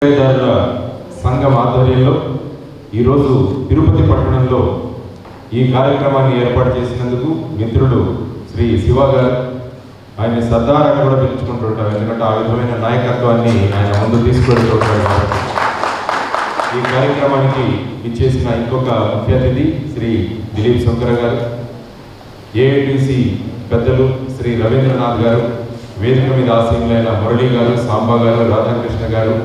విక్రయదారుల సంఘం ఆధ్వర్యంలో ఈరోజు తిరుపతి పట్టణంలో ఈ కార్యక్రమాన్ని ఏర్పాటు చేసినందుకు మిత్రుడు శ్రీ శివ గారు, ఆయన సర్దార్ అని కూడా పిలుచుకుంటుంటారు, ఎందుకంటే ఆ విధమైన నాయకత్వాన్ని ఆయన ముందు తీసుకెళ్తుంటారు. కాబట్టి ఈ కార్యక్రమానికి ఇచ్చేసిన ఇంకొక ముఖ్య అతిథి శ్రీ దిలీప్ శంకర గారు, ఏఐటీసీ పెద్దలు శ్రీ రవీంద్రనాథ్ గారు, వేదిక మీద ఆసీనులైన మురళి గారు, సాంబా గారు, రాధాకృష్ణ గారు,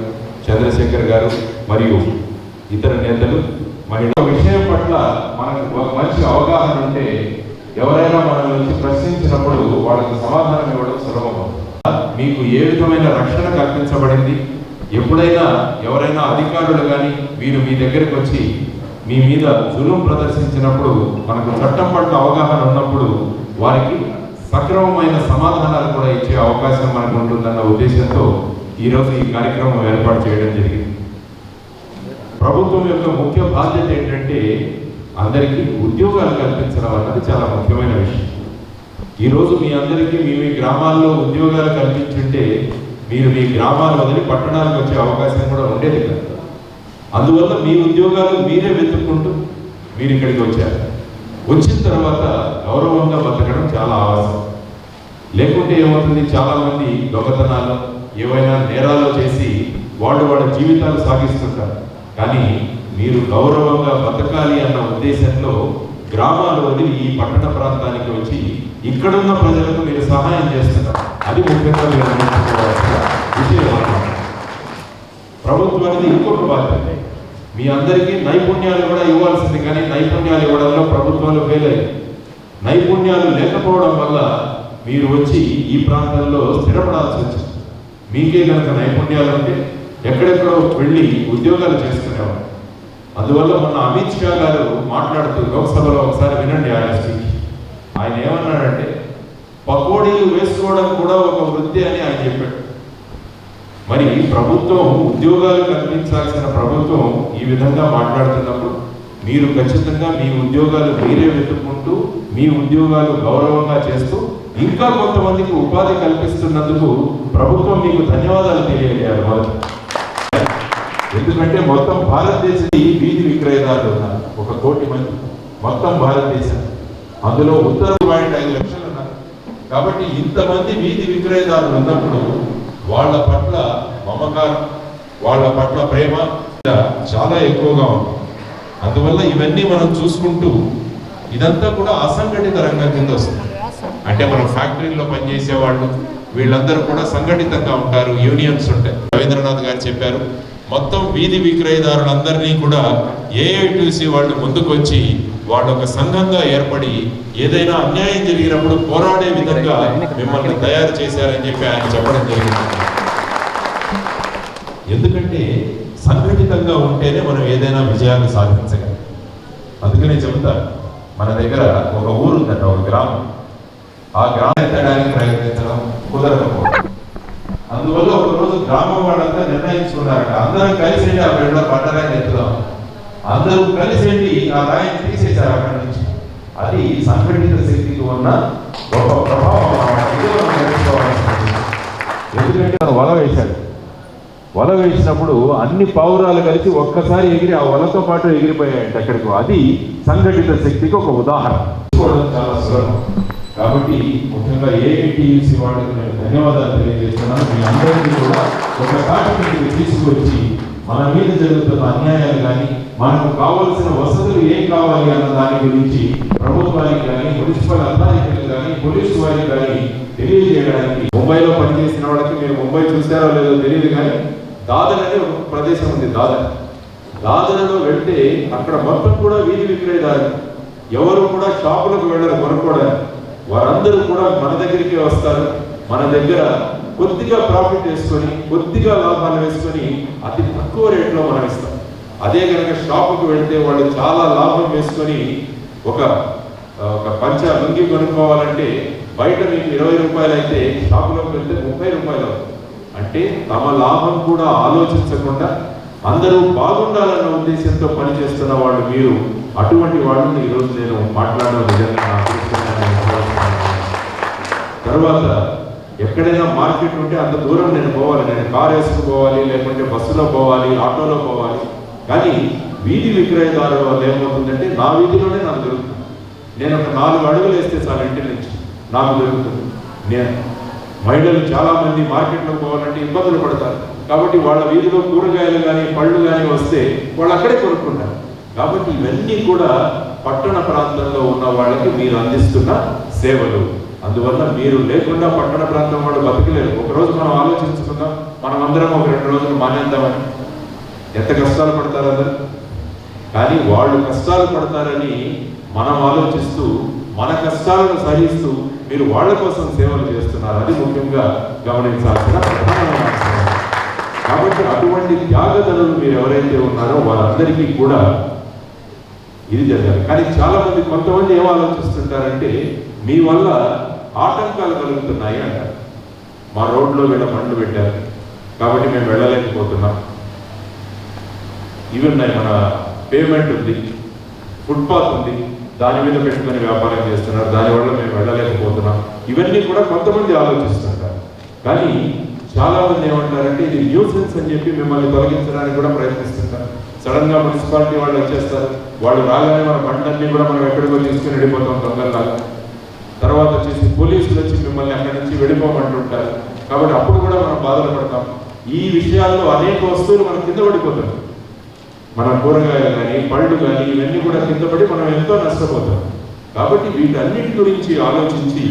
చంద్రశేఖర్ గారు మరియు ఇతర నేతలు. మహిళా విషయం పట్ల మనకు ఒక మంచి అవగాహన ఉంటే ఎవరైనా మన నుంచి ప్రశ్నించినప్పుడు వాళ్ళకి సమాధానం ఇవ్వడం సులభం. మీకు ఏ విధమైన రక్షణ కల్పించబడింది? ఎప్పుడైనా ఎవరైనా అధికారులు కానీ వీరు మీ దగ్గరికి వచ్చి మీ మీద జులుం ప్రదర్శించినప్పుడు మనకు చట్టం పట్ల అవగాహన ఉన్నప్పుడు వారికి సక్రమమైన సమాధానాలు కూడా ఇచ్చే అవకాశం మనకు ఉంటుందన్న ఉద్దేశంతో ఈరోజు ఈ కార్యక్రమం ఏర్పాటు చేయడం జరిగింది. ప్రభుత్వం యొక్క ముఖ్య బాధ్యత ఏంటంటే అందరికీ ఉద్యోగాలు కల్పించడం అన్నది చాలా ముఖ్యమైన విషయం. ఈరోజు మీ అందరికీ మీ గ్రామాల్లో ఉద్యోగాలు కల్పించుంటే మీరు మీ గ్రామాలు వదిలి పట్టణాలకు వచ్చే అవకాశం కూడా ఉండేది కదా. అందువల్ల మీ ఉద్యోగాలు మీరే వెతుక్కుంటూ మీరు ఇక్కడికి వచ్చారు. వచ్చిన తర్వాత గౌరవంగా బతకడం చాలా అవసరం. లేకుంటే ఏమవుతుంది, చాలామంది దొంగతనాలు ఏవైనా నేరాలు చేసి వాళ్ళ జీవితాలు సాగిస్తుంటారు. కానీ మీరు గౌరవంగా బతకాలి అన్న ఉద్దేశంలో గ్రామాలు వదిలి ఈ పట్టణ ప్రాంతానికి వచ్చి ఇక్కడున్న ప్రజలకు మీరు సహాయం చేస్తున్నారు. అది ముఖ్యంగా మీరు అనుకోవాల్సిన విషయం. ప్రభుత్వానికి ఇంకొక బాధ్యత, మీ అందరికీ నైపుణ్యాలు కూడా ఇవ్వాల్సింది, కానీ నైపుణ్యాలు ఇవ్వడంలో ప్రభుత్వాలు ఫెయిల్ అయ్యాయి. నైపుణ్యాలు లేకపోవడం వల్ల మీరు వచ్చి ఈ ప్రాంతంలో స్థిరపడాల్సి వచ్చింది. మీకే కనుక నైపుణ్యాలు ఉంటే ఎక్కడెక్కడో వెళ్ళి ఉద్యోగాలు చేసుకునేవారు. అందువల్ల మొన్న అమిత్ షా గారు మాట్లాడుతూ లోక్సభలో ఒకసారి వినండి ఆయన స్పీచ్. ఆయన ఏమన్నాడంటే పకోడీలు వేసుకోవడం కూడా ఒక వృత్తి అని ఆయన చెప్పాడు. మరి ప్రభుత్వం ఉద్యోగాలు కల్పించాల్సిన ప్రభుత్వం ఈ విధంగా మాట్లాడుతున్నప్పుడు మీరు ఖచ్చితంగా మీ ఉద్యోగాలు మీరే వెతుక్కుంటూ మీ ఉద్యోగాలు గౌరవంగా చేస్తూ ఇంకా కొంతమందికి ఉపాధి కల్పిస్తున్నందుకు ప్రభుత్వం మీకు ధన్యవాదాలు తెలియజేయాలి మొదటి. ఎందుకంటే మొత్తం భారతదేశం వీధి విక్రయదారులు ఉన్నారు, 1 కోటి మంది మొత్తం భారతదేశం. అందులో ఉత్తర 5 లక్షలు ఉన్నారు. కాబట్టి ఇంతమంది వీధి విక్రయదారులు ఉన్నప్పుడు వాళ్ళ పట్ల మమకారం, వాళ్ళ పట్ల ప్రేమ చాలా ఎక్కువగా ఉంది. అందువల్ల ఇవన్నీ మనం చూసుకుంటూ ఇదంతా కూడా అసంఘటిత రంగం కింద వస్తుంది. అంటే మనం ఫ్యాక్టరీలో పనిచేసే వాళ్ళు వీళ్ళందరూ కూడా సంఘటితంగా ఉంటారు, యూనియన్స్ ఉంటాయి. రవీంద్రనాథ్ గారు చెప్పారు, మొత్తం వీధి విక్రయదారులందరినీ కూడా ఏఐటీసీ వాళ్ళు ముందుకు వచ్చి వాళ్ళు ఒక సంఘంగా ఏర్పడి ఏదైనా అన్యాయం జరిగినప్పుడు పోరాడే విధంగా మిమ్మల్ని తయారు చేశారని చెప్పి ఆయన చెప్పడం జరిగింది. ఎందుకంటే సంఘటితంగా ఉంటేనే మనం ఏదైనా విజయాన్ని సాధించగలం. అందుకనే చెబుతారు, మన దగ్గర ఒక ఊరు ఉందట, ఒక గ్రామం. ఆ గ్రామం ఎత్తడానికి ప్రయత్నించడం కుదరకపోవడం. అందువల్ల ఒకరోజు గ్రామం వాళ్ళంతా నిర్ణయించుకున్నారట, అందరం కలిసి వెళ్ళి ఆ బిడ్డ పట్టరాయిని ఎత్తుదాం. అందరూ కలిసి వెళ్ళి ఆ రాయిని తీసేశారు అక్కడి నుంచి. అది సంఘటిత శక్తికి ఉన్న గొప్ప ప్రభావం. ఎందుకంటే వల వేశాడు. వల వేసినప్పుడు అన్ని పావురాలు కలిసి ఒక్కసారి ఎగిరి ఆ వలతో పాటు ఎగిరిపోయాయంట అక్కడికి. అది సంఘటిత శక్తికి ఒక ఉదాహరణ. చాలా సులభం. కాబట్టి ముఖ్యంగా ఏఐటీసీ వాళ్ళకి నేను ధన్యవాదాలు తెలియజేస్తున్నాను. మీ అందరికీ కూడా ఒక తాటికి తీసుకొచ్చి మన మీద జరుగుతున్న అన్యాయాలు కానీ మనకు కావాల్సిన వసతులు ఏం కావాలి అన్న దాని గురించి ప్రభుత్వానికి కానీ మున్సిపల్ అథారిటీలకు కానీ పోలీసు వారికి కానీ తెలియజేయడానికి. ముంబైలో పనిచేసిన వాళ్ళకి మీరు ముంబై చూసారో లేదో తెలియదు, కానీ దాదర్ అనే ఒక ప్రదేశం ఉంది. దాదర్లో వెళ్తే అక్కడ మొత్తం కూడా వీధి విక్రయదారు, ఎవరు కూడా షాపులకు వెళ్ళరు కొనుక్కోవడానికి. వారందరూ కూడా మన దగ్గరికి వస్తారు. మన దగ్గర కొద్దిగా ప్రాఫిట్ వేసుకొని కొద్దిగా లాభాలు వేసుకొని అతి తక్కువ రేట్లో మనం ఇస్తాం. అదే కనుక షాపుకు వెళ్తే వాళ్ళు చాలా లాభం వేసుకొని ఒక పంచ లుంగి కొనుక్కోవాలంటే బయట మీకు 20 రూపాయలు అయితే షాపులోకి వెళ్తే 30 రూపాయలు అవుతుంది. అంటే తమ లాభం కూడా ఆలోచించకుండా అందరూ బాగుండాలన్న ఉద్దేశంతో పనిచేస్తున్న వాళ్ళు మీరు. అటువంటి వాళ్ళని ఈరోజు నేను మాట్లాడడం నిజంగా నా అదృష్టంగా. తర్వాత ఎక్కడైనా మార్కెట్ ఉంటే అంత దూరం నేను పోవాలి, నేను కారు వేసుకుని పోవాలి, లేకుంటే బస్సులో పోవాలి, ఆటోలో పోవాలి. కానీ వీధి విక్రయదారుల వల్ల ఏమవుతుందంటే నా వీధిలోనే నాకు దొరుకుతుంది. నేను ఒక 4 అడుగులు వేస్తే చాలు ఇంటి నుంచి నాకు దొరుకుతుంది. నేను మహిళలు చాలామంది మార్కెట్లోకి పోవాలంటే ఇబ్బందులు పడతారు. కాబట్టి వాళ్ళ వీధిలో కూరగాయలు కానీ పళ్ళు కానీ వస్తే వాళ్ళు అక్కడే కొనుక్కుంటారు. కాబట్టి ఇవన్నీ కూడా పట్టణ ప్రాంతంలో ఉన్న వాళ్ళకి మీరు అందిస్తున్న సేవలు. అందువల్ల మీరు లేకుండా పట్టణ ప్రాంతం వాళ్ళు బతకలేరు. ఒకరోజు మనం ఆలోచించుకుందాం, మనం అందరం ఒక 2 రోజులు మానేద్దామని. ఎంత కష్టాలు పడతారు అందరు. కానీ వాళ్ళు కష్టాలు పడతారని మనం ఆలోచిస్తూ మన కష్టాలను సహిస్తూ మీరు వాళ్ళ కోసం సేవలు చేస్తున్నారు. అది ముఖ్యంగా గమనించాల్సిన ప్రధానమైన అంశం. కాబట్టి అటువంటి త్యాగదనులు మీరు ఎవరైతే ఉన్నారో వారందరికీ కూడా ఇది జరగాలి. కానీ చాలా మంది కొంతమంది ఏం ఆలోచిస్తుంటారంటే మీ వల్ల ఆటంకాలు కలుగుతున్నాయి అంటారు. మా రోడ్లో వీళ్ళ బండ్లు పెట్టారు కాబట్టి మేము వెళ్ళలేకపోతున్నాం. ఇవి ఉన్నాయి, మన పేమెంట్ ఉంది, ఫుట్పాత్ ఉంది, దాని మీద పెట్టుకొని వ్యాపారం చేస్తున్నారు, దానివల్ల మేము వెళ్ళలేకపోతున్నాం. ఇవన్నీ కూడా కొంతమంది ఆలోచిస్తుంటారు. కానీ చాలామంది ఏమంటారంటే ఇది న్యూసెన్స్ అని చెప్పి మిమ్మల్ని తొలగించడానికి కూడా ప్రయత్నిస్తుంటారు. సడన్గా మున్సిపాలిటీ వాళ్ళు వచ్చేస్తారు, వాళ్ళు రాగానే మన బండ్లన్నీ కూడా మనం ఎక్కడికో తీసుకుని వెళ్ళిపోతాం దొంగల్లాగా. తర్వాత వచ్చేసి పోలీసులు వచ్చి మిమ్మల్ని అక్కడి నుంచి వెళ్ళిపోమంటుంటారు. కాబట్టి అప్పుడు కూడా మనం బాధలు పడతాం. ఈ విషయాల్లో అనేక వస్తువులు మనం కింద పడిపోతాం. మన కూరగాయలు కానీ పళ్ళు కానీ ఇవన్నీ కూడా కింద పడి మనం ఎంతో నష్టపోతాం. కాబట్టి వీటన్నిటి గురించి ఆలోచించి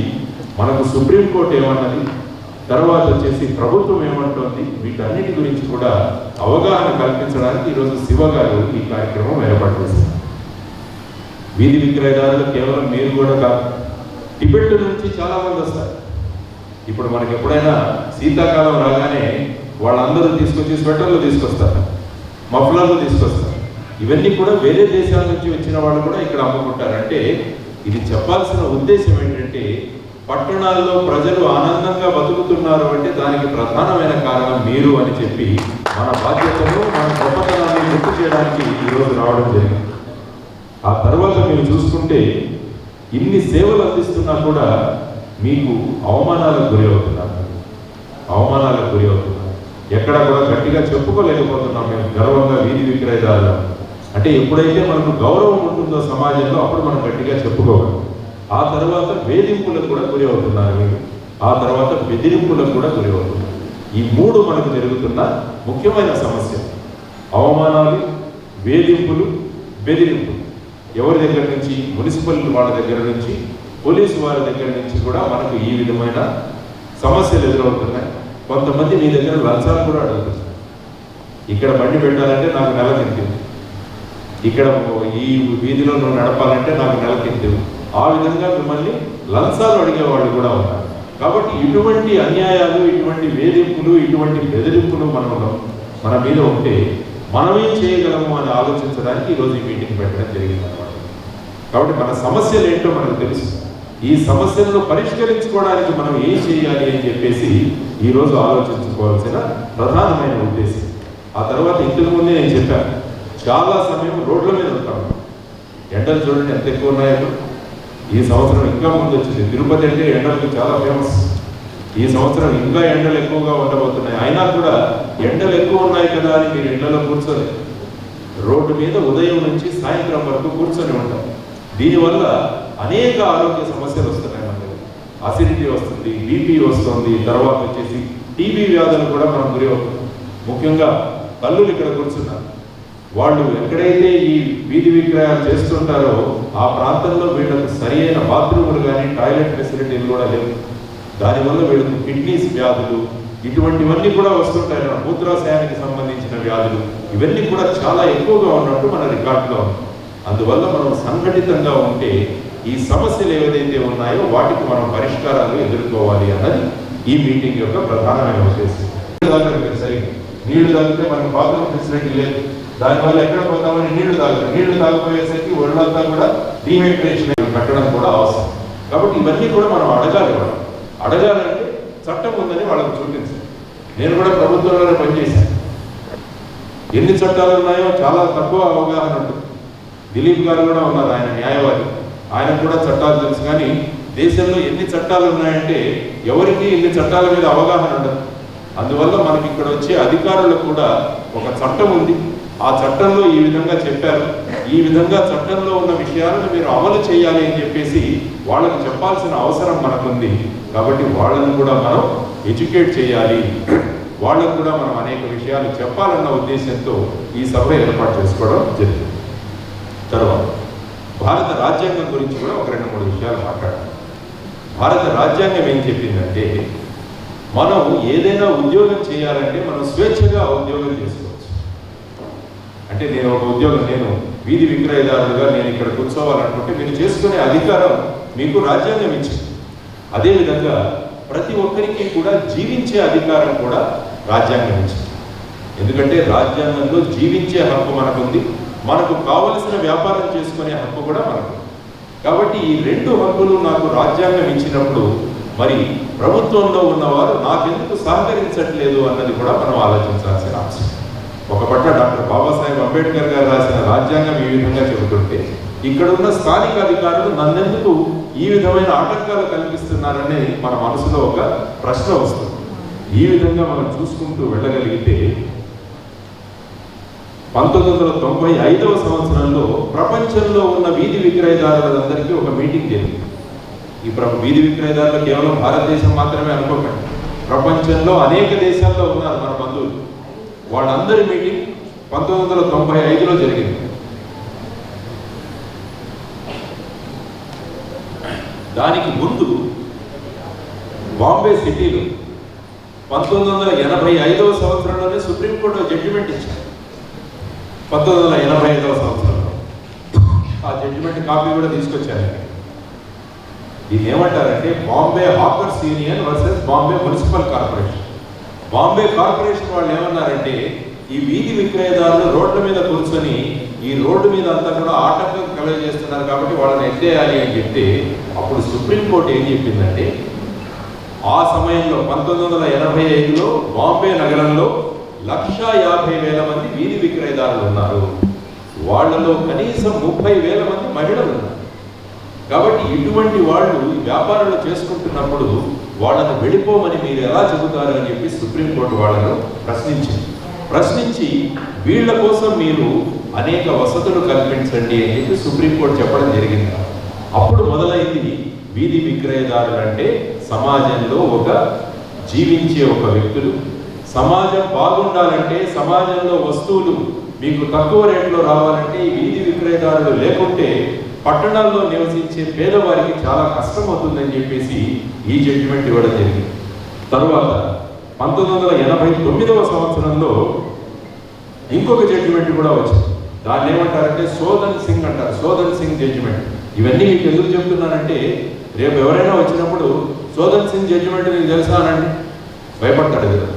మనకు సుప్రీంకోర్టు ఏమన్నది, తర్వాత వచ్చేసి ప్రభుత్వం ఏమంటోంది, వీటన్నిటి గురించి కూడా అవగాహన కల్పించడానికి ఈరోజు శివ గారు ఈ కార్యక్రమం ఏర్పాటు చేశారు. వీధి విక్రయదారులు కేవలం మీరు కూడా కాదు, టిబెట్ నుంచి చాలా మంది వస్తారు. ఇప్పుడు మనకి ఎప్పుడైనా శీతాకాలం రాగానే వాళ్ళందరూ తీసుకొచ్చి స్వెటర్లు తీసుకొస్తారు, మఫ్లర్లు తీసుకొస్తారు. ఇవన్నీ కూడా వేరే దేశాల నుంచి వచ్చిన వాళ్ళు కూడా ఇక్కడ అమ్ముకుంటారు. అంటే ఇది చెప్పాల్సిన ఉద్దేశం ఏంటంటే పట్టణాల్లో ప్రజలు ఆనందంగా బతుకుతున్నారు అంటే దానికి ప్రధానమైన కారణం మీరు అని చెప్పి మన బాధ్యతను మన గొప్పతనాన్ని గుర్తు చేయడానికి ఈరోజు రావడం జరిగింది. ఆ తర్వాత మీరు చూసుకుంటే ఇన్ని సేవలు అందిస్తున్నా కూడా మీకు అవమానాలకు గురి అవుతున్నారు. ఎక్కడ కూడా గట్టిగా చెప్పుకోలేకపోతున్నాం మేము గర్వంగా వీధి విక్రయదారులు. అంటే ఎప్పుడైతే మనకు గౌరవం ఉంటుందో సమాజంలో అప్పుడు మనం గట్టిగా చెప్పుకోగలం. ఆ తర్వాత వేధింపులకు కూడా గురి అవుతున్నారు మీరు, ఆ తర్వాత బెదిరింపులకు కూడా గురి అవుతున్నారు. ఈ 3 మనకు జరుగుతున్న ముఖ్యమైన సమస్య: అవమానాలు, వేధింపులు, బెదిరింపులు. ఎవరి దగ్గర నుంచి? మున్సిపల్ వాళ్ళ దగ్గర నుంచి, పోలీసు వారి దగ్గర నుంచి కూడా మనకు ఈ విధమైన సమస్యలు ఎదురవుతున్నాయి. కొంతమంది మీ దగ్గర లంచాలు కూడా అడుగుతున్నారు. ఇక్కడ బండి పెట్టాలంటే నాకు నెలకింది, ఇక్కడ ఈ వీధిలో నువ్వు నడపాలంటే నాకు నెలకింది. ఆ విధంగా మిమ్మల్ని లంచాలు అడిగేవాళ్ళు కూడా ఉన్నారు. కాబట్టి ఇటువంటి అన్యాయాలు, ఇటువంటి వేధింపులు, ఇటువంటి బెదిరింపులు మన మీద ఉంటే మనమేం చేయగలము అని ఆలోచించడానికి ఈరోజు ఈ మీటింగ్ పెట్టడం జరిగింది అన్నమాట. కాబట్టి మన సమస్యలు ఏంటో మనకు తెలుసు. ఈ సమస్యలను పరిష్కరించుకోవడానికి మనం ఏం చేయాలి అని చెప్పేసి ఈరోజు ఆలోచించుకోవాల్సిన ప్రధానమైన ఉద్దేశం. ఆ తర్వాత ఇంతకు ముందే నేను చెప్పాను, చాలా సమయం రోడ్ల మీద ఉంటాం. ఎండలు చూడండి ఎంత ఎక్కువ ఉన్నాయో. ఈ సంవత్సరం ఇంకా ముందు వచ్చింది. తిరుపతి అంటే ఎండలకు చాలా ఫేమస్. ఈ సంవత్సరం ఇంకా ఎండలు ఎక్కువగా ఉండబోతున్నాయి. అయినా కూడా ఎండలు ఎక్కువ ఉన్నాయి కదా అని మీరు ఎండలో కూర్చొని రోడ్డు మీద ఉదయం నుంచి సాయంత్రం వరకు కూర్చొని ఉంటారు. దీనివల్ల అనేక ఆరోగ్య సమస్యలు వస్తున్నాయి. మనకి అసిడిటీ వస్తుంది, బీపీ వస్తుంది, తర్వాత వచ్చేసి టీబీ వ్యాధులు కూడా మనం గురి అవుతుంది. ముఖ్యంగా తల్లులు ఇక్కడ కూర్చున్నారు, వాళ్ళు ఎక్కడైతే ఈ వీధి విక్రయాలు చేస్తుంటారో ఆ ప్రాంతంలో వీళ్ళకు సరి అయిన బాత్రూములు కానీ టాయిలెట్ ఫెసిలిటీలు కూడా లేవు. దానివల్ల వీళ్ళకు కిడ్నీస్ వ్యాధులు ఇటువంటివన్నీ కూడా వస్తుంటాయి. మూత్రాశయానికి సంబంధించిన వ్యాధులు ఇవన్నీ కూడా చాలా ఎక్కువగా ఉన్నట్టు మన రికార్డులో ఉంది. అందువల్ల మనం సంఘటితంగా ఉంటే ఈ సమస్యలు ఏవైతే ఉన్నాయో వాటికి మనం పరిష్కారాలు ఎదుర్కోవాలి అన్నది ఈ మీటింగ్ యొక్క ప్రధానమైన ఉద్దేశం. నీళ్లు తాగితే మనకు బాత్రూమ్ ఫెసిలిటీ లేదు, దానివల్ల ఎక్కడ పోతామని నీళ్లు తాగిపోయేసరికి ఒళ్ళంతా కూడా డీహైడ్రేషన్ పెట్టడం కూడా అవసరం. కాబట్టి ఇవన్నీ కూడా మనం అడగాలంటే చట్టం ఉందని వాళ్ళకు చూపించాలి. నేను కూడా ప్రభుత్వంలోనే పనిచేశాను. ఎన్ని చట్టాలు ఉన్నాయో చాలా తక్కువ అవగాహన ఉంటుంది. దిలీప్ గారు కూడా ఉన్నారు, ఆయన న్యాయవాది, ఆయన కూడా చట్టాలు తెలుసు. కానీ దేశంలో ఎన్ని చట్టాలు ఉన్నాయంటే ఎవరికి ఇన్ని చట్టాల మీద అవగాహన ఉండదు. అందువల్ల మనకి ఇక్కడ వచ్చే అధికారులకు కూడా ఒక చట్టం ఉంది, ఆ చట్టంలో ఈ విధంగా చెప్పారు, ఈ విధంగా చట్టంలో ఉన్న విషయాలను మీరు అమలు చేయాలి అని చెప్పేసి వాళ్ళకు చెప్పాల్సిన అవసరం మనకుంది. కాబట్టి వాళ్ళను కూడా మనం ఎడ్యుకేట్ చేయాలి, వాళ్ళకు కూడా మనం అనేక విషయాలు చెప్పాలన్న ఉద్దేశంతో ఈ సభ ఏర్పాటు చేసుకోవడం జరిగింది. తర్వాత భారత రాజ్యాంగం గురించి కూడా ఒక 2-3 విషయాలు మాట్లాడాలి. భారత రాజ్యాంగం ఏం చెప్పిందంటే మనం ఏదైనా ఉద్యోగం చేయాలంటే మనం స్వేచ్ఛగా ఉద్యోగం చేసుకోవచ్చు. అంటే నేను ఒక ఉద్యోగం, నేను వీధి విక్రయదారులుగా నేను ఇక్కడ కూర్చోవాలనుకుంటే మీరు చేసుకునే అధికారం మీకు రాజ్యాంగం ఇచ్చింది. అదేవిధంగా ప్రతి ఒక్కరికి కూడా జీవించే అధికారం కూడా రాజ్యాంగం ఇచ్చింది. ఎందుకంటే రాజ్యాంగంలో జీవించే హక్కు మనకుంది, మనకు కావలసిన వ్యాపారం చేసుకునే హక్కు కూడా మనకు. కాబట్టి ఈ 2 హక్కులు నాకు రాజ్యాంగం ఇచ్చినప్పుడు మరి ప్రభుత్వంలో ఉన్నవారు నాకెందుకు సహకరించట్లేదు అన్నది కూడా మనం ఆలోచించాల్సిన అవసరం. ఒక పట్ల డాక్టర్ బాబాసాహెబ్ అంబేద్కర్ గారు రాసిన రాజ్యాంగం ఈ విధంగా చెబుతుంటే ఇక్కడ ఉన్న స్థానిక అధికారులు నన్నెందుకు ఈ విధమైన ఆటంకాలు కల్పిస్తున్నారని మన మనసులో ఒక ప్రశ్న వస్తుంది. ఈ విధంగా మనం చూసుకుంటూ వెళ్ళగలిగితే 1995వ సంవత్సరంలో ప్రపంచంలో ఉన్న వీధి విక్రయదారులందరికీ ఒక మీటింగ్ జరిగింది. ఈ వీధి విక్రయదారులు కేవలం భారతదేశం మాత్రమే అనుకోకండి, ప్రపంచంలో అనేక దేశాల్లో ఉన్నారు మన బంధువులు. వాళ్ళందరి మీటింగ్ 1995లో జరిగింది. దానికి ముందు బాంబే సిటీలో 1985వ సంవత్సరంలోనే సుప్రీంకోర్టు జడ్జిమెంట్ ఇచ్చింది. 1985వ సంవత్సరంలో ఆ జడ్జిమెంట్ కాపీ కూడా తీసుకొచ్చారు. దీన్ని ఏమంటారంటే Bombay hawkers union versus Bombay municipal corporation. Bombay corporation వాళ్ళు ఏమన్నారంటే ఈ వీధి విక్రయదారులు రోడ్ల మీద కూర్చొని ఈ రోడ్డు మీద అంతా కూడా ఆటంకం కలుగజేస్తున్నారు కాబట్టి వాళ్ళని ఎత్తేయాలి అని చెప్తే అప్పుడు సుప్రీంకోర్టు ఏం చెప్పిందంటే ఆ సమయంలో 1985లో బాంబే నగరంలో 1,50,000 మంది వీధి విక్రయదారులు ఉన్నారు, వాళ్ళలో కనీసం 30,000 మంది మహిళలు ఉన్నారు. కాబట్టి ఇటువంటి వాళ్ళు వ్యాపారాలు చేసుకుంటున్నప్పుడు వాళ్ళను వెళ్ళిపోమని మీరు ఎలా చెబుతారు అని చెప్పి సుప్రీంకోర్టు వాళ్ళను ప్రశ్నించి వీళ్ళ కోసం మీరు అనేక వసతులు కల్పించండి అని చెప్పి సుప్రీంకోర్టు చెప్పడం జరిగింది. అప్పుడు మొదలైంది వీధి విక్రయదారులు అంటే సమాజంలో ఒక జీవించే ఒక వ్యక్తులు. సమాజం బాగుండాలంటే, సమాజంలో వస్తువులు మీకు తక్కువ రేట్లో రావాలంటే ఈ వీధి విక్రయదారులు లేకుంటే పట్టణాల్లో నివసించే పేదవారికి చాలా కష్టం అవుతుందని చెప్పేసి ఈ జడ్జిమెంట్ ఇవ్వడం జరిగింది. తరువాత 1989వ సంవత్సరంలో ఇంకొక జడ్జిమెంట్ కూడా వచ్చింది. దాన్ని ఏమంటారంటే సోదన్ సింగ్ అంటారు, సోదన్ సింగ్ జడ్జిమెంట్. ఇవన్నీ మీకు ఎందుకు చెప్తున్నానంటే రేపు ఎవరైనా వచ్చినప్పుడు సోదన్ సింగ్ జడ్జిమెంట్ మీకు తెలుసా అనండి, భయపడతాడు కదా.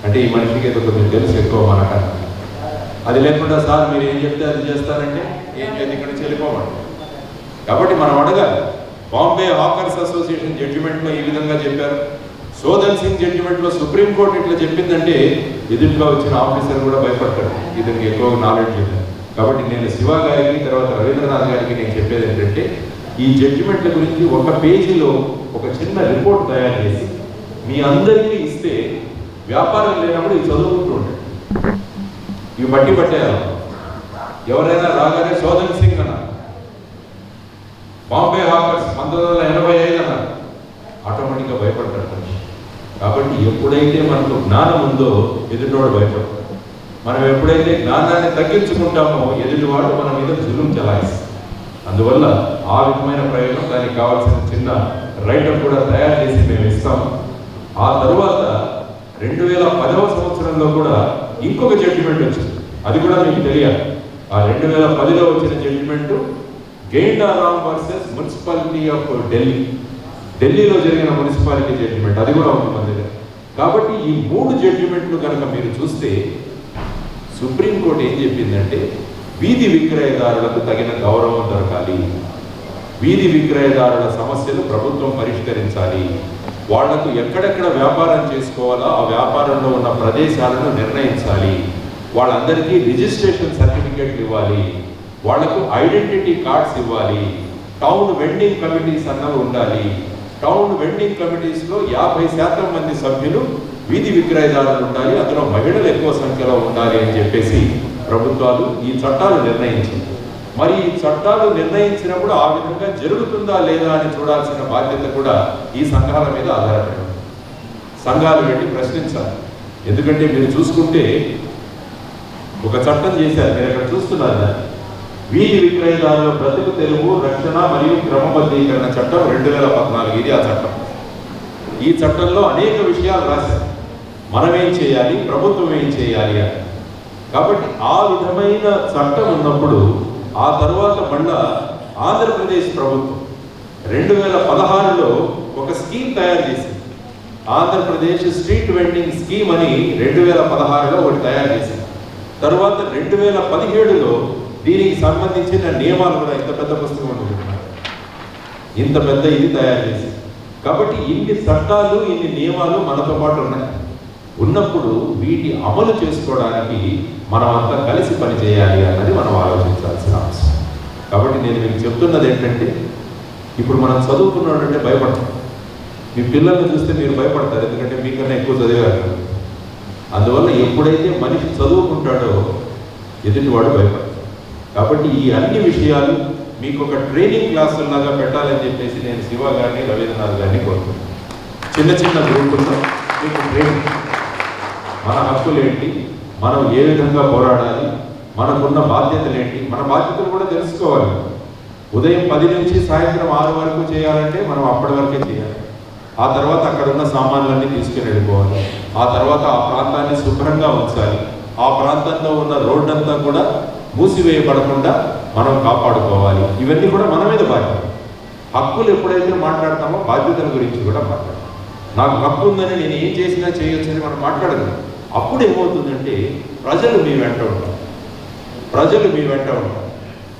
అంటే ఈ మనిషికి ఏదో కొంచెం తెలుసు ఎక్కువ మనకన్నా. అది లేకుండా సార్ మీరు ఏం చెప్తే అది చేస్తారంటే ఏం చేసి ఇక్కడ చెల్లిపోమండి. కాబట్టి మనం అడగాలి. బాంబే హాకర్స్ అసోసియేషన్ జడ్జిమెంట్లో ఈ విధంగా చెప్పారు, సోదన్ సింగ్ జడ్జిమెంట్లో సుప్రీంకోర్టు ఇట్లా చెప్పిందంటే ఎదురుగా వచ్చిన ఆఫీసర్ కూడా భయపడతాడు, ఇతనికి ఎక్కువ నాలెడ్జ్ ఉంది. కాబట్టి నేను శివ గారికి తర్వాత రవీంద్రనాథ్ గారికి నేను చెప్పేది ఏంటంటే ఈ జడ్జిమెంట్ల గురించి ఒక పేజీలో ఒక చిన్న రిపోర్ట్ తయారు చేసి మీ అందరికీ ఇస్తే వ్యాపారం లేనప్పుడు ఇది చదువుకుంటూ ఉంటాడు. ఇవి పట్టేయాలి. ఎవరైనా రాగానే సోదన్ సింగ్ అన్నారు, బాంబే హాకర్స్ 1985 అన్నారు, ఆటోమేటిక్గా భయపడతాడు. కాబట్టి ఎప్పుడైతే మనకు జ్ఞానం ఉందో ఎదుటివాడు భయపడతాడు. మనం ఎప్పుడైతే జ్ఞానాన్ని తగ్గించుకుంటామో ఎదుటివాడు మన మీద జులుం చలాయిస్తాడు. అందువల్ల ఆ విధమైన ప్రయోగం, దానికి కావాల్సిన చిన్న రైటర్ కూడా తయారు చేసి మేము ఇస్తాము. ఆ తరువాత 2010వ సంవత్సరంలో కూడా ఇంకొక జడ్జిమెంట్ వచ్చింది, అది కూడా మీకు తెలియాలి. ఆ 2010లో వచ్చిన judgment Gaindaram versus municipality of Delhi, ఢిల్లీలో జరిగిన మున్సిపాలిటీ జడ్జిమెంట్, అది కూడా ఉంది మన దగ్గర. కాబట్టి ఈ 3 జడ్జిమెంట్లు కనుక మీరు చూస్తే సుప్రీంకోర్టు ఏం చెప్పిందంటే వీధి విక్రయదారులకు తగిన గౌరవం దొరకాలి, వీధి విక్రయదారుల సమస్యలు ప్రభుత్వం పరిష్కరించాలి, వాళ్లకు ఎక్కడెక్కడ వ్యాపారం చేసుకోవాలో ఆ వ్యాపారంలో ఉన్న ప్రదేశాలను నిర్ణయించాలి, వాళ్ళందరికీ రిజిస్ట్రేషన్ సర్టిఫికేట్లు ఇవ్వాలి, వాళ్లకు ఐడెంటిటీ కార్డ్స్ ఇవ్వాలి, టౌన్ వెండింగ్ కమిటీస్ అన్నవి ఉండాలి. టౌన్ వెండింగ్ కమిటీస్లో 50% మంది సభ్యులు వీధి విక్రయదారులు ఉండాలి, అందులో మహిళలు ఎక్కువ సంఖ్యలో ఉండాలి అని చెప్పేసి ప్రభుత్వాలు ఈ చట్టాలు నిర్ణయించింది. మరి ఈ చట్టాలు నిర్ణయించినప్పుడు ఆ విధంగా జరుగుతుందా లేదా అని చూడాల్సిన బాధ్యత కూడా ఈ సంఘాల మీద ఆధారపడి ఉంది. సంఘాలు వెళ్ళి ప్రశ్నించాలి. ఎందుకంటే మీరు చూసుకుంటే ఒక చట్టం చేశారు, మీరు ఇక్కడ చూస్తున్నారు, వీధి విక్రయదారుల బ్రతుకు తెరువు రక్షణ మరియు క్రమబద్ధీకరణ చట్టం 2014. ఇది ఆ చట్టం. ఈ చట్టంలో అనేక విషయాలు రాశారు, మనం ఏం చేయాలి, ప్రభుత్వం ఏం చేయాలి అని. కాబట్టి ఆ విధమైన చట్టం ఉన్నప్పుడు ఆ తర్వాత మళ్ళా ఆంధ్రప్రదేశ్ ప్రభుత్వం 2016లో ఒక స్కీమ్ తయారు చేసింది. ఆంధ్రప్రదేశ్ స్ట్రీట్ వెండింగ్ స్కీమ్ అని 2016లో ఒకటి తయారు చేసింది. తర్వాత 2017లో దీనికి సంబంధించిన నియమాలు కూడా ఇంత పెద్ద పుస్తకం అనుకుంటున్నారు, ఇంత పెద్ద ఇది తయారు చేసి. కాబట్టి ఇన్ని చట్టాలు ఇన్ని నియమాలు మనతో పాటు ఉన్నాయి. ఉన్నప్పుడు వీటి అమలు చేసుకోవడానికి మనం అంతా కలిసి పనిచేయాలి అన్నది మనం ఆలోచించాల్సిన అంశం. కాబట్టి నేను మీకు చెప్తున్నది ఏంటంటే, ఇప్పుడు మనం చదువుకున్నాడంటే భయపడతాం. మీ పిల్లల్ని చూస్తే మీరు భయపడతారు, ఎందుకంటే మీకన్నా ఎక్కువ చదివారు. అందువల్ల ఎప్పుడైతే మనిషి చదువుకుంటాడో ఎదుటివాడు భయపడతాడు. కాబట్టి ఈ అన్ని విషయాలు మీకు ఒక ట్రైనింగ్ క్లాసులాగా పెట్టాలని చెప్పేసి నేను శివ గారిని రవీంద్రనాథ్ గారిని కోరుతున్నాను. చిన్న చిన్న గ్రూపుల్లో మీకు ట్రైనింగ్, మన హక్కులు ఏంటి, మనం ఏ విధంగా పోరాడాలి, మనకున్న బాధ్యతలు ఏంటి, మన బాధ్యతలు కూడా తెలుసుకోవాలి. ఉదయం 10 నుంచి సాయంత్రం 6 వరకు చేయాలంటే మనం అప్పటి వరకే చేయాలి. ఆ తర్వాత అక్కడ ఉన్న సామాన్లన్నీ తీసుకుని వెళ్ళిపోవాలి. ఆ తర్వాత ఆ ప్రాంతాన్ని శుభ్రంగా ఉంచాలి. ఆ ప్రాంతంలో ఉన్న రోడ్డంతా కూడా మూసివేయబడకుండా మనం కాపాడుకోవాలి. ఇవన్నీ కూడా మన మీద బాధ్యత. హక్కులు ఎప్పుడైతే మాట్లాడతామో బాధ్యతల గురించి కూడా మాట్లాడతాం. నాకు హక్కు ఉందని నేను ఏం చేసినా చేయొచ్చని మనం మాట్లాడగలం. అప్పుడు ఏమవుతుందంటే ప్రజలు మీ వెంట ఉంటారు, ప్రజలు మీ వెంట ఉంటారు.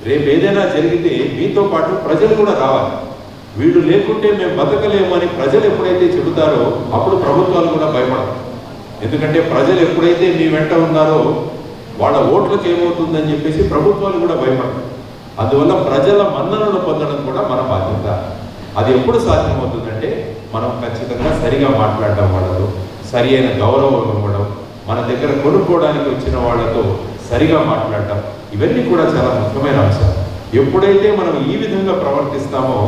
రేపు ఏదైనా జరిగితే మీతో పాటు ప్రజలు కూడా రావాలి. వీళ్ళు లేకుంటే మేము బతకలేము అని ప్రజలు ఎప్పుడైతే చెబుతారో అప్పుడు ప్రభుత్వాలు కూడా భయపడతారు. ఎందుకంటే ప్రజలు ఎప్పుడైతే మీ వెంట ఉన్నారో వాళ్ళ ఓట్లకు ఏమవుతుందని చెప్పేసి ప్రభుత్వాలు కూడా భయపడతారు. అందువల్ల ప్రజల మన్ననలు పొందడం కూడా మన బాధ్యత. అది ఎప్పుడు సాధ్యమవుతుందంటే మనం ఖచ్చితంగా సరిగా మాట్లాడడం, వాళ్ళతో సరి అయిన గౌరవం ఇవ్వడం, మన దగ్గర కొనుక్కోవడానికి వచ్చిన వాళ్ళతో సరిగా మాట్లాడటం, ఇవన్నీ కూడా చాలా ముఖ్యమైన అంశాలు. ఎప్పుడైతే మనం ఈ విధంగా ప్రవర్తిస్తామో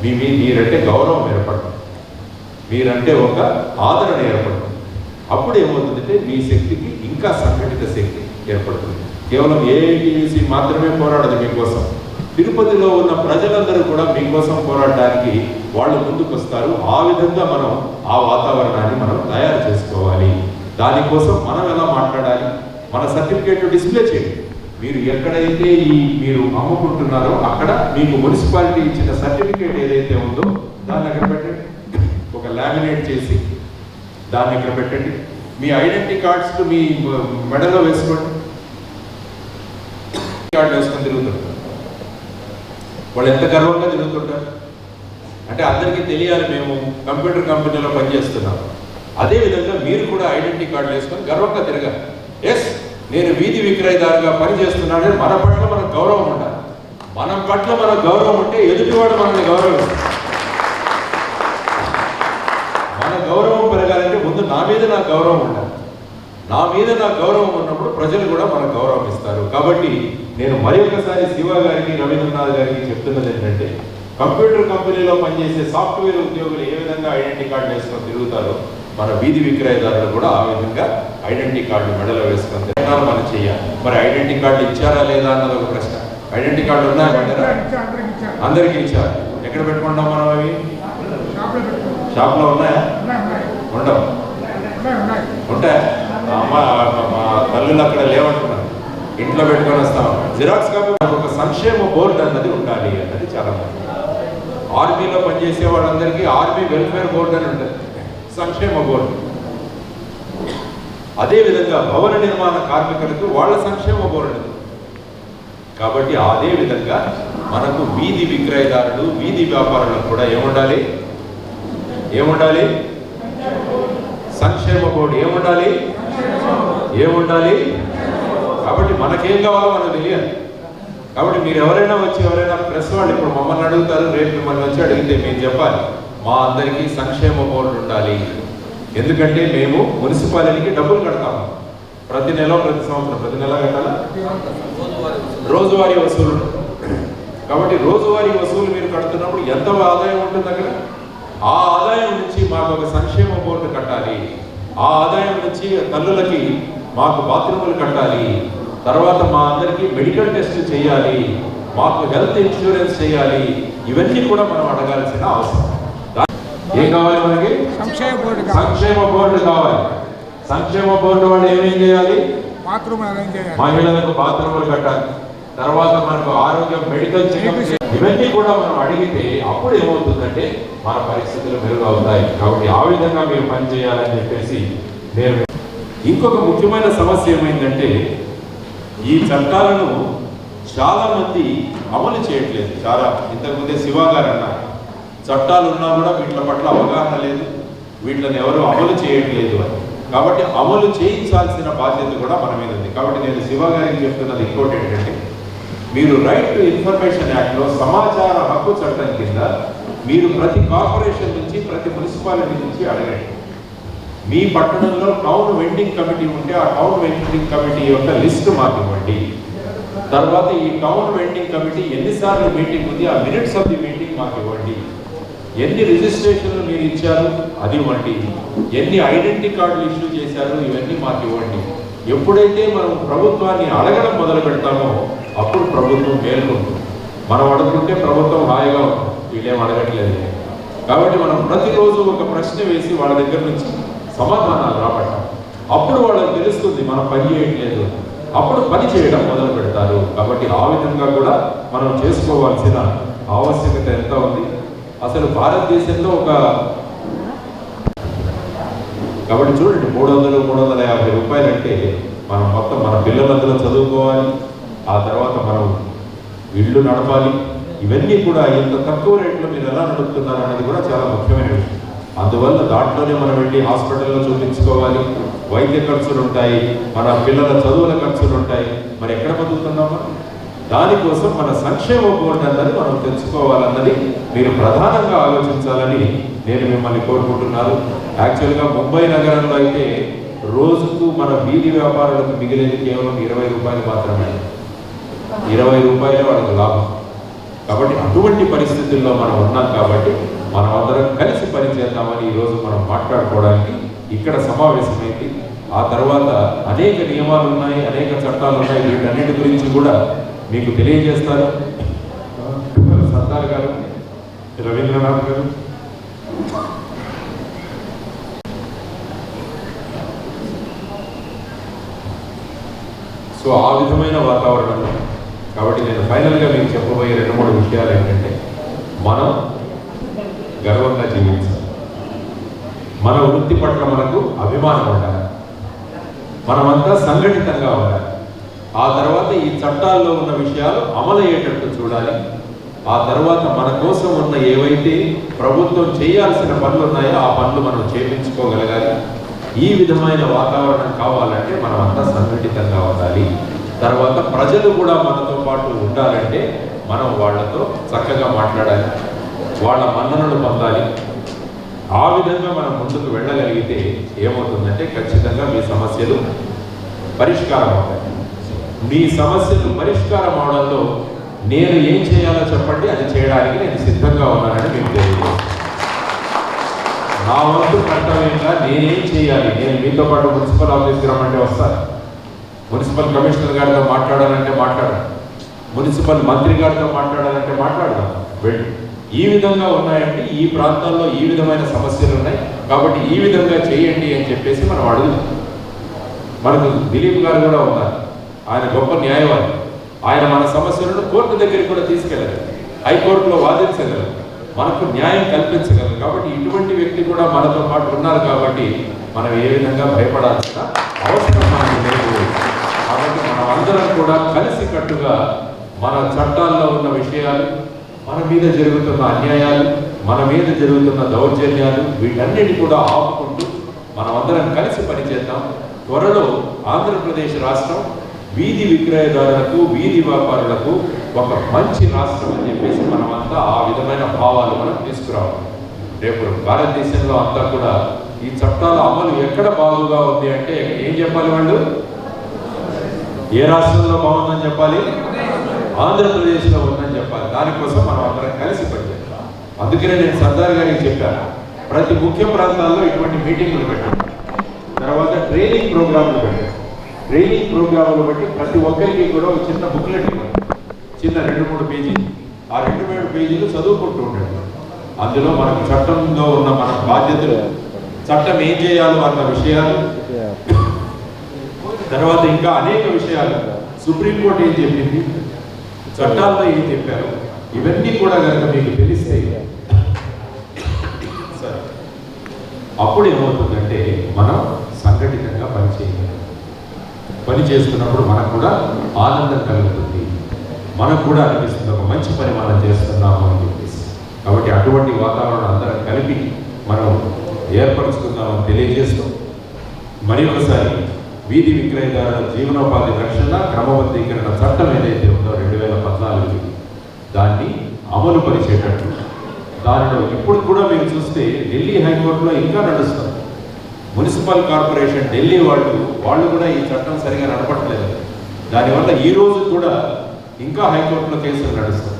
మీరంటే గౌరవం ఏర్పడటం, మీరంటే ఒక ఆదరణ ఏర్పడటం. అప్పుడు ఏమవుతుందంటే మీ శక్తికి ఇంకా సంఘటిత శక్తి ఏర్పడుతుంది. కేవలం ఏఐటీయూసీ మాత్రమే పోరాడదు మీకోసం. తిరుపతిలో ఉన్న ప్రజలందరూ కూడా మీకోసం పోరాడడానికి వాళ్ళు ముందుకు వస్తారు. ఆ విధంగా మనం ఆ వాతావరణాన్ని మనం తయారు చేసుకోవాలి. దానికోసం మనం ఎలా మాట్లాడాలి, మన సర్టిఫికేట్ డిస్ప్లే చేయండి. మీరు ఎక్కడైతే మీరు అమ్ముకుంటున్నారో అక్కడ మీకు మున్సిపాలిటీ ఇచ్చిన సర్టిఫికేట్ ఏదైతే ఉందో దాన్ని అక్కడ పెట్టండి. ఒక లామినేట్ చేసి దాన్ని ఇక్కడ పెట్టండి. మీ ఐడెంటిటీ కార్డ్స్ మీ మెడలో వేసుకోండి. కార్డు వేసుకొని తిరుగుతుంటారు. వాళ్ళు ఎంత గర్వంగా తిరుగుతుంటారు అంటే అందరికీ తెలియాలి మేము కంప్యూటర్ కంపెనీలో పనిచేస్తున్నాం. అదేవిధంగా మీరు కూడా ఐడెంటిటీ కార్డు వేసుకొని గర్వంగా తిరగాలి. ఎస్, నేను వీధి విక్రయదారుగా పనిచేస్తున్నానని మన పట్ల మనకు గౌరవం ఉండాలి. మన పట్ల మనకు గౌరవం ఉంటే ఎదుటివాడు మనల్ని గౌరవిస్తాడు. మన గౌరవం పెరగాలంటే ముందు నా మీద నాకు గౌరవం ఉండాలి. నా మీద నాకు గౌరవం ఉన్నప్పుడు ప్రజలు కూడా మనకు గౌరవం ఇస్తారు. కాబట్టి నేను మరి ఒకసారి శివ గారికి రవీంద్రనాథ్ గారికి చెప్తున్నది ఏంటంటే, కంప్యూటర్ కంపెనీలో పనిచేసే సాఫ్ట్వేర్ ఉద్యోగులు ఏ విధంగా ఐడెంటిటీ కార్డు వేసుకొని తిరుగుతారో మన వీధి విక్రయదారులు కూడా ఆ విధంగా ఐడెంటిటీ కార్డు మెడలో వేసుకొని తిరగాలి. మనం చేయాలి. మరి ఐడెంటిటీ కార్డు ఇచ్చారా లేదా అన్నది ఒక ప్రశ్న. ఐడెంటిటీ కార్డు ఉన్నాయా? అందరికీ ఇచ్చారు. ఎక్కడ పెట్టుకుంటాం మనం? అవి షాప్లో ఉన్నాయా? ఉండవు. ఉంటాయా? మా తల్లులు అక్కడ లేవంటున్నారు, ఇంట్లో పెట్టుకొని వస్తాం. జిరాక్స్ కాపీ ఒక సంక్షేమ బోర్డు అన్నది ఉండాలి అన్నది చాలా మంది. ఆర్మీలో పనిచేసే వాళ్ళందరికీ ఆర్మీ వెల్ఫేర్ బోర్డు అని ఉంటుంది, సంక్షేమ బోర్డు. అదేవిధంగా భవన నిర్మాణ కార్మికులకు వాళ్ళ సంక్షేమ బోర్డు. కాబట్టి అదే విధంగా మనకు వీధి విక్రయదారులు, వీధి వ్యాపారులకు కూడా ఏముండాలి? సంక్షేమ బోర్డు ఏముండాలి? కాబట్టి మనకేం కావాలో మనకు తెలియాలి. కాబట్టి మీరు ఎవరైనా ప్రెస్ వాళ్ళు ఇప్పుడు మమ్మల్ని అడుగుతారు, రేపు మిమ్మల్ని వచ్చి అడిగితే మేము చెప్పాలి మా అందరికీ సంక్షేమ బోర్డు ఉండాలి. ఎందుకంటే మేము మున్సిపాలిటీకి డబ్బులు కడతాము ప్రతి నెల, ప్రతి సంవత్సరం, ప్రతి నెల కట్టాలా, రోజువారీ వసూలు. కాబట్టి రోజువారీ వసూలు మీరు కడుతున్నప్పుడు ఎంత ఆదాయం ఉంటుంది అక్కడ, ఆ ఆదాయం నుంచి మాకు ఒక సంక్షేమ బోర్డు కట్టాలి, ఆ ఆదాయం నుంచి తల్లులకి మాకు బాత్రూములు కట్టాలి, తర్వాత మా అందరికీ మెడికల్ టెస్ట్ చేయాలి, మాకు హెల్త్ ఇన్సూరెన్స్ చేయాలి. ఇవన్నీ కూడా మనం అడగాల్సిన అవసరం. ఏం కావాలి మనకి? సంక్షేమ బోర్డు కావాలి. సంక్షేమ బోర్డు వాళ్ళు ఏమేం చేయాలి? మహిళలకు బాత్రూములు కట్టాలి, తర్వాత మనకు ఆరోగ్యం మెడికల్ చెకప్, ఇవన్నీ కూడా మనం అడిగితే అప్పుడు ఏమవుతుందంటే మన పరిస్థితులు మెరుగవుతాయి. కాబట్టి ఆ విధంగా మీరు పనిచేయాలని చెప్పేసి నేను. ఇంకొక ముఖ్యమైన సమస్య ఏమైందంటే ఈ చట్టాలను చాలా మంది అమలు చేయట్లేదు. చాలా ఇంతకుముందే శివ గారు అన్నారు, చట్టాలు ఉన్నా కూడా వీటి పట్ల అవగాహన లేదు, వీటిని ఎవరు అమలు చేయట్లేదు అని. కాబట్టి అమలు చేయించాల్సిన బాధ్యత కూడా మన మీద ఉంది. కాబట్టి నేను శివ గారికి చెప్తున్నది ఇంకోటి ఏంటంటే, మీరు రైట్ టు ఇన్ఫర్మేషన్ యాక్ట్లో సమాచార హక్కు చట్టం కింద మీరు ప్రతి కార్పొరేషన్ నుంచి, ప్రతి మున్సిపాలిటీ నుంచి అడగండి. మీ పట్టణంలో టౌన్ వెండింగ్ కమిటీ ఉంటే ఆ టౌన్ వెండింగ్ కమిటీ యొక్క లిస్టు మాకు ఇవ్వండి. తర్వాత ఈ టౌన్ వెండింగ్ కమిటీ ఎన్నిసార్లు మీటింగ్ ఉంది, ఆ మినిట్స్ ఆఫ్ ది మీటింగ్ మాకు ఇవ్వండి. ఎన్ని రిజిస్ట్రేషన్లు మీరు ఇచ్చారు అది ఇవ్వండి. ఎన్ని ఐడెంటిటీ కార్డులు ఇష్యూ చేశారు ఇవన్నీ మాకు ఇవ్వండి. ఎప్పుడైతే మనం ప్రభుత్వాన్ని అడగడం మొదలు పెడతామో అప్పుడు ప్రభుత్వం మేల్కొంటుంది. మనం అడుగుతుంటే ప్రభుత్వం హాయిగా ఉంటుంది, వీళ్ళేం అడగట్లేదు. కాబట్టి మనం ప్రతిరోజు ఒక ప్రశ్న వేసి వాళ్ళ దగ్గర నుంచి సమాధానాలు రాబట్టాలి. అప్పుడు వాళ్ళకి తెలుస్తుంది మనం పని చేయట్లేదు, అప్పుడు పని చేయడం మొదలు పెడతారు. కాబట్టి ఆ విధంగా కూడా మనం చేసుకోవాల్సిన ఆవశ్యకత ఎంత ఉంది. అసలు భారతదేశంలో కాబట్టి చూడండి, 300-350 రూపాయలు అంటే మనం మొత్తం మన పిల్లలందరూ చదువుకోవాలి, ఆ తర్వాత మనం ఇళ్ళు నడపాలి. ఇవన్నీ కూడా ఇంత తక్కువ రేట్లో మీరు ఎలా నడుపుతున్నారు అనేది కూడా చాలా ముఖ్యమైన విషయం. అందువల్ల దాంట్లోనే మనం వెళ్ళి హాస్పిటల్లో చూపించుకోవాలి, వైద్య ఖర్చులు ఉంటాయి, మన పిల్లల చదువుల ఖర్చులు ఉంటాయి. మరి ఎక్కడ బతుకుతున్నామా? దానికోసం మన సంక్షేమ బోర్డు అన్నది మనం తెలుసుకోవాలన్నది మీరు ప్రధానంగా ఆలోచించాలని నేను మిమ్మల్ని కోరుకుంటున్నాను. యాక్చువల్గా ముంబై నగరంలో అయితే రోజుకు మన వీధి వ్యాపారులకు మిగిలేది కేవలం 20 రూపాయలు మాత్రమే. 20 రూపాయలే వాళ్ళకి లాభం. కాబట్టి అటువంటి పరిస్థితుల్లో మనం ఉన్నాం. కాబట్టి మనం అందరం కలిసి పనిచేద్దామని ఈరోజు మనం మాట్లాడుకోవడానికి ఇక్కడ సమావేశమైంది. ఆ తర్వాత అనేక నియమాలు ఉన్నాయి, అనేక చట్టాలు ఉన్నాయి. వీటన్నిటి గురించి కూడా మీకు తెలియజేస్తారు సర్దార్ గారు, రవీంద్రనాథ్ గారు. సో ఆ విధమైన వాతావరణంలో కాబట్టి నేను ఫైనల్గా మీకు చెప్పబోయే 2-3 విషయాలు ఏంటంటే, మనం గర్వంగా జీవించాలి, మన వృత్తి పట్ల మనకు అభిమానం ఉండాలి, మనమంతా సంఘటితంగా ఉండాలి. ఆ తర్వాత ఈ చట్టాల్లో ఉన్న విషయాలు అమలయ్యేటట్టు చూడాలి. ఆ తర్వాత మన కోసం ఉన్న ఏవైతే ప్రభుత్వం చేయాల్సిన పనులు ఉన్నాయో ఆ పనులు మనం చేయించుకోగలగాలి. ఈ విధమైన వాతావరణం కావాలంటే మనం అంతా సంఘటితంగా ఉండాలి. తర్వాత ప్రజలు కూడా మనతో పాటు ఉండాలంటే మనం వాళ్ళతో చక్కగా మాట్లాడాలి, వాళ్ళ మన్ననలు పొందాలి. ఆ విధంగా మనం ముందుకు వెళ్ళగలిగితే ఏమవుతుందంటే ఖచ్చితంగా మీ సమస్యలు పరిష్కారం అవుతాయి. మీ సమస్యలు పరిష్కారం అవడంలో నేను ఏం చేయాలో చెప్పండి, అది చేయడానికి నేను సిద్ధంగా ఉన్నానని మీకు తెలియదు. నా వంతు కర్తవ్యంగా నేనేం చేయాలి, నేను మీతో పాటు మున్సిపల్ ఆఫీస్కి రమ్మంటే వస్తాను, మున్సిపల్ కమిషనర్ గారితో మాట్లాడాలంటే మాట్లాడాలి, మున్సిపల్ మంత్రి గారితో మాట్లాడాలంటే మాట్లాడదాం, వెళ్ళి ఈ విధంగా ఉన్నాయండి, ఈ ప్రాంతాల్లో ఈ విధమైన సమస్యలు ఉన్నాయి, కాబట్టి ఈ విధంగా చేయండి అని చెప్పేసి మనం అడుగుతాం. మనకు దిలీప్ గారు కూడా ఉన్నారు, ఆయన గొప్ప న్యాయవాది. ఆయన మన సమస్యలను కోర్టు దగ్గరికి కూడా తీసుకెళ్ళారు, హైకోర్టులో వాదించగలరు, మనకు న్యాయం కల్పించగలరు. కాబట్టి ఇటువంటి వ్యక్తి కూడా మనతో పాటు ఉన్నారు. కాబట్టి మనం ఏ విధంగా భయపడాల్సిన అవసరం మనకు లేదు. కాబట్టి మనం అందరం కూడా కలిసికట్టుగా మన చట్టాల్లో ఉన్న విషయాలు, మన మీద జరుగుతున్న అన్యాయాలు, మన మీద జరుగుతున్న దౌర్జన్యాలు, వీటన్నిటి కూడా ఆపుకుంటూ మనం అందరం కలిసి పనిచేద్దాం. త్వరలో ఆంధ్రప్రదేశ్ రాష్ట్రం వీధి విక్రయదారులకు, వీధి వ్యాపారులకు ఒక మంచి రాష్ట్రం అని చెప్పేసి మనమంతా ఆ విధమైన భావాలు మనం తీసుకురావాలి. రేపు భారతదేశంలో అంతా కూడా ఈ చట్టాల అమలు ఎక్కడ బాగుగా ఉంది అంటే ఏం చెప్పాలి? వాళ్ళు ఏ రాష్ట్రంలో బాగుందని చెప్పాలి? ఆంధ్రప్రదేశ్లో ఉందని చెప్పాలి. దానికోసం మనం అందరం కలిసి పనిచేస్తాం. అందుకనే నేను సర్దార్ గారికి చెప్పాను, ప్రతి ముఖ్య ప్రాంతాల్లో ఇటువంటి మీటింగ్లు పెట్టండి, తర్వాత ట్రైనింగ్ ప్రోగ్రాంలు పెట్టండి. ట్రైనింగ్ ప్రోగ్రాంలు బట్టి ప్రతి ఒక్కరికి కూడా ఒక చిన్న బుక్లెట్ ఇవ్వండి, చిన్న 2-3 పేజీలు. ఆ 2-3 పేజీలు చదువుకుంటూ ఉండండి. అందులో మనకు చట్టంలో ఉన్న మన బాధ్యతలు, చట్టం ఏం చేయాలో అన్న విషయాలు, తర్వాత ఇంకా అనేక విషయాలు, సుప్రీంకోర్టు ఏం చెప్పింది, చట్టాల్లో ఏం చెప్పారు, ఇవన్నీ కూడా కనుక మీకు తెలిస్తే సరే అప్పుడు ఏమవుతుందంటే మనం సంఘటితంగా పని చేస్తున్నప్పుడు మనకు కూడా ఆనందం కలుగుతుంది, మనకు కూడా అనిపిస్తుంది ఒక మంచి పని మనం చేస్తున్నాము అని చెప్పేసి. కాబట్టి అటువంటి వాతావరణం అందరం కలిపి మనం ఏర్పరచుకుందామని తెలియజేస్తూ మరి ఒకసారి వీధి విక్రయదారుల జీవనోపాధి రక్షణ క్రమబద్ధీకరణ చట్టం ఏదైతే ఉందో 2014 దాన్ని అమలు పరిచేటట్టు, దానిలో ఇప్పుడు కూడా మీరు చూస్తే ఢిల్లీ హైకోర్టులో ఇంకా నడుస్తారు. మున్సిపల్ కార్పొరేషన్ ఢిల్లీ వాళ్ళు కూడా ఈ చట్టం సరిగా నడపట్లేదు. దానివల్ల ఈ రోజు కూడా ఇంకా హైకోర్టులో కేసులు నడుస్తాయి.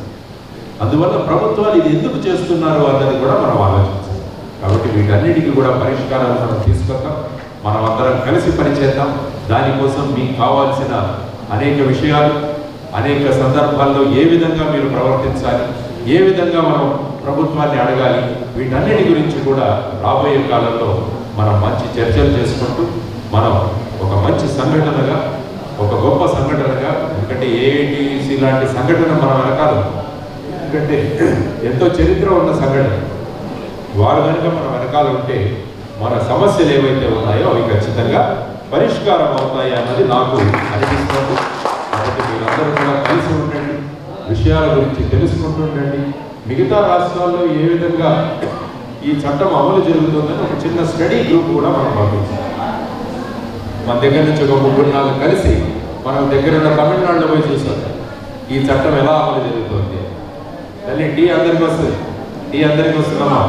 అందువల్ల ప్రభుత్వాలు ఇది ఎందుకు చేస్తున్నారు అన్నది కూడా మనం ఆలోచించాలి. కాబట్టి వీటన్నిటికీ కూడా పరిష్కారాలు మనం తీసుకొద్దాం, మనం అందరం కలిసి పనిచేద్దాం. దానికోసం మీకు కావాల్సిన అనేక విషయాలు, అనేక సందర్భాల్లో ఏ విధంగా మీరు ప్రవర్తించాలి, ఏ విధంగా మనం ప్రభుత్వాన్ని అడగాలి, వీటన్నిటి గురించి కూడా రాబోయే కాలంలో మనం మంచి చర్చలు చేసుకుంటూ మనం ఒక మంచి సంఘటనగా, ఒక గొప్ప సంఘటనగా, ఎందుకంటే ఏఐటీసీ లాంటి సంఘటన మన వెనకాల, ఎందుకంటే ఎంతో చరిత్ర ఉన్న సంఘటన, వారు కనుక మన వెనకాల ఉంటే మన సమస్యలు ఏవైతే ఉన్నాయో అవి ఖచ్చితంగా పరిష్కారం అవుతాయి అన్నది నాకు అనిపిస్తుంది. కాబట్టి మీరందరూ కూడా కలిసి ఉండండి, విషయాల గురించి తెలుసుకుంటూ ఉండండి. మిగతా రాష్ట్రాల్లో ఏ విధంగా ఈ చట్టం అమలు జరుగుతుందని ఒక చిన్న స్టడీ గ్రూప్ కూడా మనం పంపించాం. మన దగ్గర నుంచి ఒక 3-4 కలిసి మనం దగ్గరున్న తమిళనాడులో పోయి చూసాం ఈ చట్టం ఎలా అమలు జరుగుతుంది. తల్లి టీ అందరికి వస్తుందమ్మా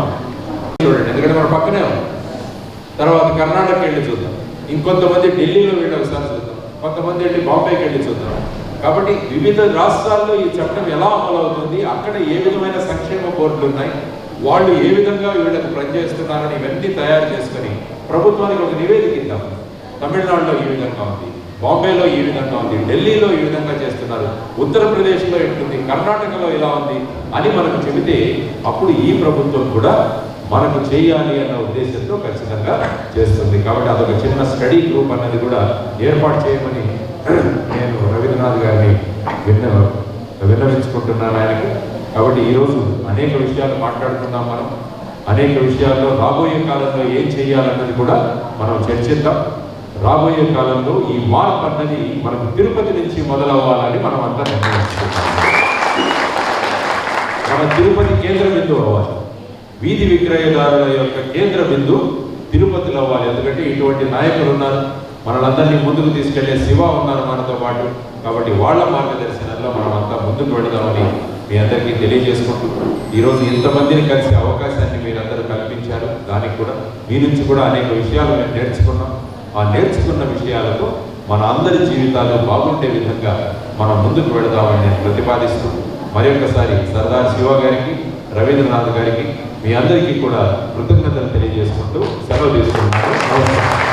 చూడండి, ఎందుకంటే మన పక్కనే ఉంది. తర్వాత కర్ణాటకకి వెళ్ళి చూద్దాం, ఇంకొంతమంది ఢిల్లీలో వెళ్ళి ఒకసారి చూద్దాం, కొంతమంది వెళ్ళి బాంబేకి వెళ్ళి చూద్దాం. కాబట్టి వివిధ రాష్ట్రాల్లో ఈ చట్టం ఎలా అమలు అవుతుంది, అక్కడ ఏ విధమైన సంక్షేమ బోర్డులు ఉన్నాయి, వాళ్ళు ఏ విధంగా వీళ్ళకి పనిచేస్తున్నారని ఇవన్నీ తయారు చేసుకొని ప్రభుత్వానికి ఒక నివేదిక ఇద్దాం. తమిళనాడులో ఈ విధంగా ఉంది, బాంబేలో ఈ విధంగా ఉంది, ఢిల్లీలో ఈ విధంగా చేస్తున్నారు, ఉత్తరప్రదేశ్లో ఎట్లుంది, కర్ణాటకలో ఇలా ఉంది అని మనకు చెబితే అప్పుడు ఈ ప్రభుత్వం కూడా మనకు చేయాలి అన్న ఉద్దేశంతో ఖచ్చితంగా చేస్తుంది. కాబట్టి అదొక చిన్న స్టడీ గ్రూప్ అన్నది కూడా ఏర్పాటు చేయమని నేను రవీంద్రనాథ్ గారిని విన్నవించుకుంటున్నాను ఆయనకు. కాబట్టి ఈరోజు అనేక విషయాలు మాట్లాడుతున్నాం. మనం అనేక విషయాల్లో రాబోయే కాలంలో ఏం చేయాలన్నది కూడా మనం చర్చిద్దాం. రాబోయే కాలంలో ఈ మార్పు అన్నది మనకు తిరుపతి నుంచి మొదలవ్వాలని మనం అంతా నిర్ణయించుకుంటాం. మన తిరుపతి కేంద్ర బిందువు అవ్వాలి, వీధి విక్రయదారుల యొక్క కేంద్ర బిందువు తిరుపతిలో అవ్వాలి. ఎందుకంటే ఇటువంటి నాయకులు ఉన్నారు, మనలందరినీ ముందుకు తీసుకెళ్లే శివ ఉన్నారు మనతో పాటు. కాబట్టి వాళ్ళ మార్గదర్శనంలో మనం అంతా ముందుకు వెళదామని మీ అందరికీ తెలియజేసుకుంటూ ఈరోజు ఇంతమందిని కలిసే అవకాశాన్ని మీరందరూ కల్పించారు. దానికి కూడా మీ నుంచి కూడా అనేక విషయాలు మేము నేర్చుకున్నాం. ఆ నేర్చుకున్న విషయాలతో మన అందరి జీవితాలు బాగుండే విధంగా మనం ముందుకు వెళదామని నేను ప్రతిపాదిస్తూ మరొకసారి సర్దార్ శివ గారికి, రవీంద్రనాథ్ గారికి మీ అందరికీ కూడా కృతజ్ఞతలు తెలియజేసుకుంటూ సెలవు తీసుకుంటున్నాను. నమస్కారం.